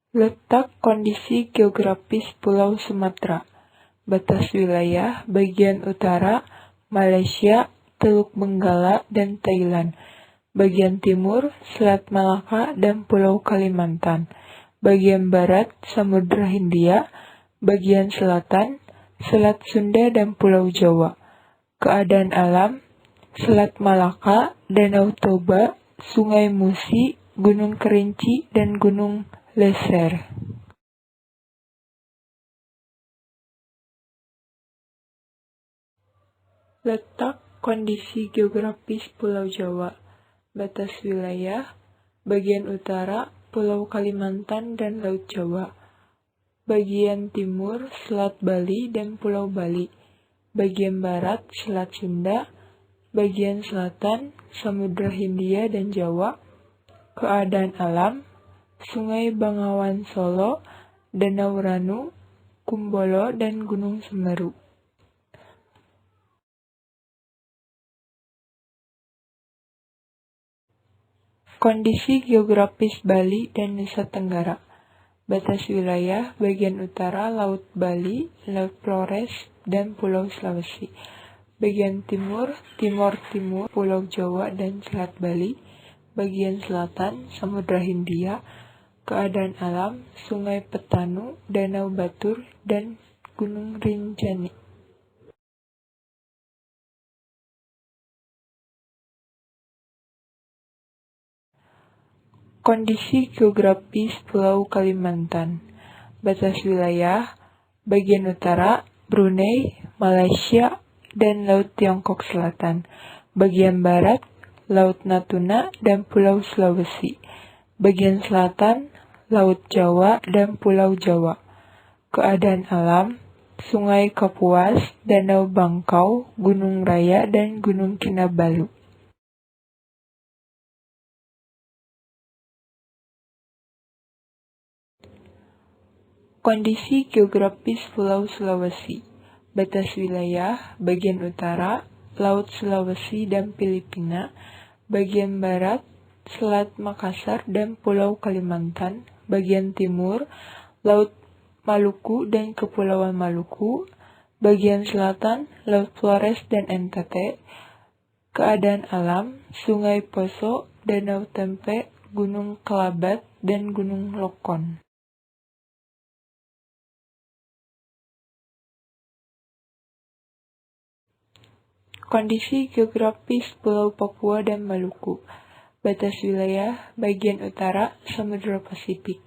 Letak kondisi geografis Pulau Sumatera. Batas wilayah bagian utara Malaysia, Teluk Benggala, dan Thailand. Bagian timur Selat Malaka dan Pulau Kalimantan. Bagian barat Samudra Hindia. Bagian selatan Selat Sunda dan Pulau Jawa. Keadaan alam Selat Malaka, Danau Toba, Sungai Musi, Gunung Kerinci, dan Gunung Leser. Letak kondisi geografis Pulau Jawa. Batas wilayah bagian utara Pulau Kalimantan dan Laut Jawa. Bagian timur Selat Bali dan Pulau Bali. Bagian barat Selat Sunda. Bagian selatan Samudra Hindia dan Jawa. Keadaan alam Sungai Bengawan Solo, Danau Ranu, Kumbolo, dan Gunung Semeru. Kondisi geografis Bali dan Nusa Tenggara. Batas wilayah bagian utara Laut Bali, Laut Flores, dan Pulau Sulawesi. Bagian timur, Timor Timur, Pulau Jawa dan Selat Bali. Bagian selatan, Samudra Hindia. Keadaan alam, Sungai Petanu, Danau Batur, dan Gunung Rinjani. Kondisi geografis Pulau Kalimantan. Batas wilayah bagian utara Brunei, Malaysia, dan Laut Tiongkok Selatan. Bagian barat Laut Natuna dan Pulau Sulawesi. Bagian selatan Laut Jawa dan Pulau Jawa. Keadaan alam Sungai Kapuas, Danau Bangkau, Gunung Raya, dan Gunung Kinabalu. Kondisi geografis Pulau Sulawesi. Batas wilayah bagian utara Laut Sulawesi dan Filipina. Bagian barat Selat Makassar dan Pulau Kalimantan. Bagian timur Laut Maluku dan Kepulauan Maluku. Bagian selatan Laut Flores dan NTT. Keadaan alam Sungai Poso, Danau Tempe, Gunung Kelabat, dan Gunung Lokon. Kondisi geografis Pulau Papua dan Maluku. Batas wilayah bagian utara Samudra Pasifik.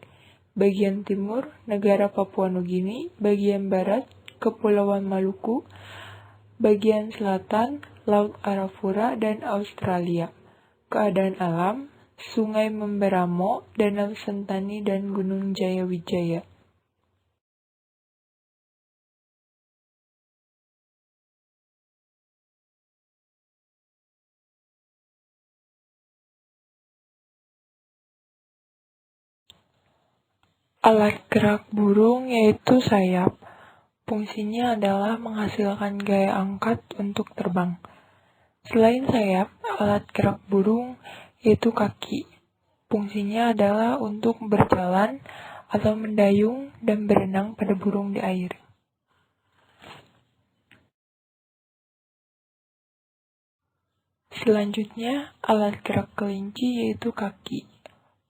Bagian timur negara Papua Nugini. Bagian barat Kepulauan Maluku. Bagian selatan Laut Arafura dan Australia. Keadaan alam Sungai Memberamo, Danau Sentani, dan Gunung Jayawijaya. Alat gerak burung yaitu sayap. Fungsinya adalah menghasilkan gaya angkat untuk terbang. Selain sayap, alat gerak burung yaitu kaki. Fungsinya adalah untuk berjalan atau mendayung dan berenang pada burung di air. Selanjutnya, alat gerak kelinci yaitu kaki.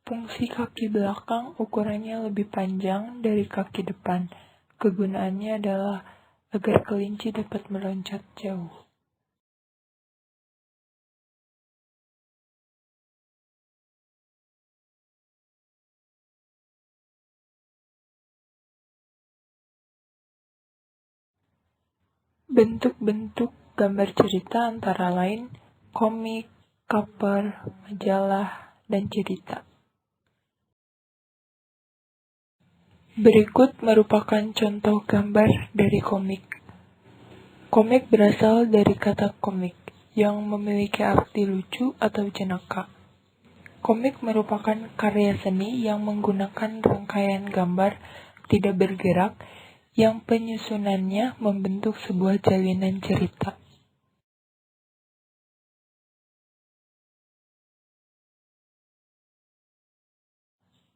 Fungsi kaki belakang ukurannya lebih panjang dari kaki depan. Kegunaannya adalah agar kelinci dapat meloncat jauh. Bentuk-bentuk gambar cerita antara lain komik, cover, majalah, dan cerita. Berikut merupakan contoh gambar dari komik. Komik berasal dari kata komik, yang memiliki arti lucu atau jenaka. Komik merupakan karya seni yang menggunakan rangkaian gambar tidak bergerak yang penyusunannya membentuk sebuah jalinan cerita.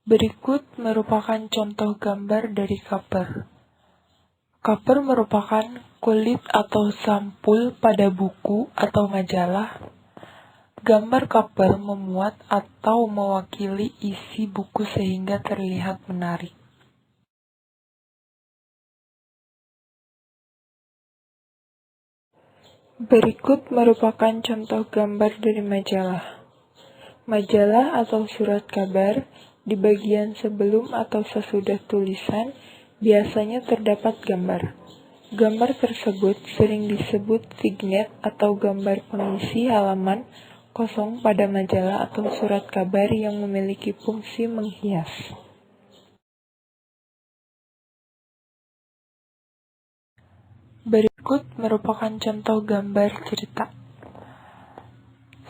Berikut merupakan contoh gambar dari cover. Cover merupakan kulit atau sampul pada buku atau majalah. Gambar cover memuat atau mewakili isi buku sehingga terlihat menarik. Berikut merupakan contoh gambar dari majalah. Majalah atau surat kabar di bagian sebelum atau sesudah tulisan biasanya terdapat gambar. Gambar tersebut sering disebut vignette atau gambar pengisi halaman kosong pada majalah atau surat kabar yang memiliki fungsi menghias. Berikut merupakan contoh gambar cerita.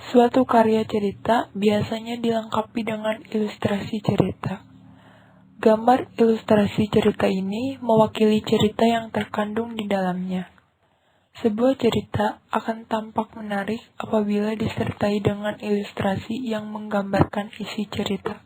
Suatu karya cerita biasanya dilengkapi dengan ilustrasi cerita. Gambar ilustrasi cerita ini mewakili cerita yang terkandung di dalamnya. Sebuah cerita akan tampak menarik apabila disertai dengan ilustrasi yang menggambarkan isi cerita.